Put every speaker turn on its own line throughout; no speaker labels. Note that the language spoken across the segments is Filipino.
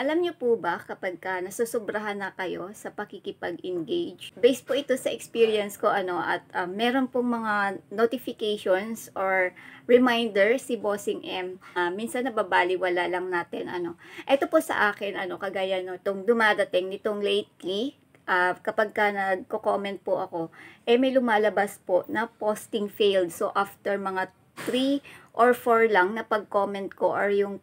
Alam niyo po ba kapagka nasusobrahan na kayo sa pakikipag-engage, based po ito sa experience ko at meron pong mga notifications or reminder si Bossing M. Minsan nababalewala lang natin Ito po sa akin kagaya no tong dumadating nitong lately, kapagka nagko-comment po ako, may lumalabas po na posting failed. So after mga 3 or 4 lang na pag-comment ko or yung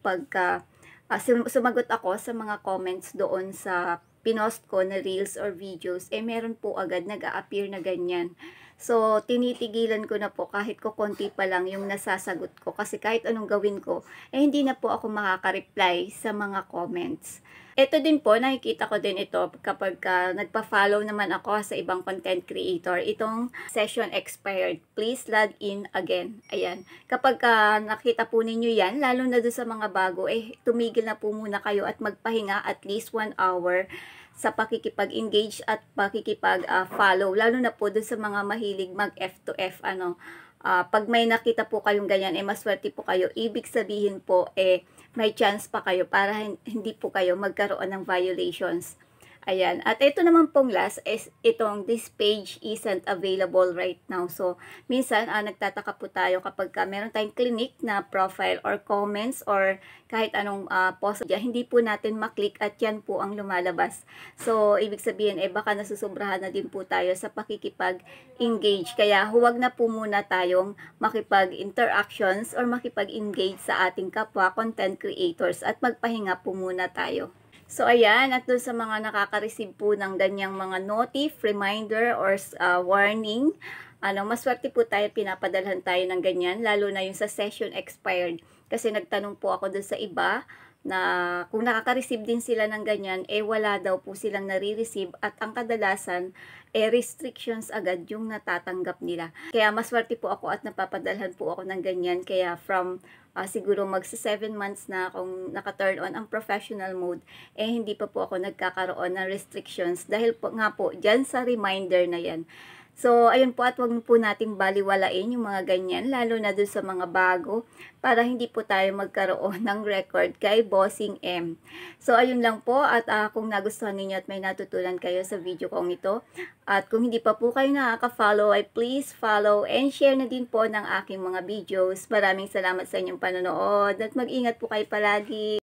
sumagot ako sa mga comments doon sa pinost ko na reels or videos, meron po agad nag-a-appear na ganyan. So, tinitigilan ko na po kahit ko konti pa lang yung nasasagot ko. Kasi kahit anong gawin ko, hindi na po ako makaka-reply sa mga comments. Ito din po, nakikita ko din ito kapag nagpa-follow naman ako sa ibang content creator. Itong session expired. Please log in again. Ayan. Kapag nakita po ninyo yan, lalo na doon sa mga bago, tumigil na po muna kayo at magpahinga at least 1 hour sa pakikipag-engage at pakikipag-follow. Lalo na po doon sa mga mahilig mag-F to F. Pag may nakita po kayong ganyan, maswerte po kayo. Ibig sabihin po, may chance pa kayo para hindi po kayo magkaroon ng violations. Ayan. At ito naman pong last is itong this page isn't available right now. So, minsan nagtataka po tayo kapag meron tayong clinic na profile or comments or kahit anong post dyan, hindi po natin maklik at yan po ang lumalabas. So, ibig sabihin baka nasusobrahan na din po tayo sa pakikipag-engage. Kaya huwag na po muna tayong makipag-interactions or makipag-engage sa ating kapwa content creators at magpahinga po muna tayo. So, ayan, at doon sa mga nakaka-receive po ng ganyang mga notif, reminder, or warning, maswerte po tayo, pinapadalhan tayo ng ganyan, lalo na yung sa session expired. Kasi nagtanong po ako doon sa iba, na kung nakaka-receive din sila ng ganyan, wala daw po silang nare-receive at ang kadalasan, restrictions agad yung natatanggap nila. Kaya maswerte po ako at napapadalhan po ako ng ganyan. Kaya from siguro magsa 7 months na akong naka-turn on ang professional mode, hindi pa po ako nagkakaroon ng restrictions dahil po nga po dyan sa reminder na yan. So, ayun po, at wag po natin baliwalain yung mga ganyan, lalo na dun sa mga bago, para hindi po tayo magkaroon ng record kay Bossing M. So, ayun lang po, at kung nagustuhan ninyo at may natutunan kayo sa video kong ito, at kung hindi pa po kayo nakaka-follow, please follow and share na din po ng aking mga videos. Maraming salamat sa inyong panonood, at mag-ingat po kayo palagi.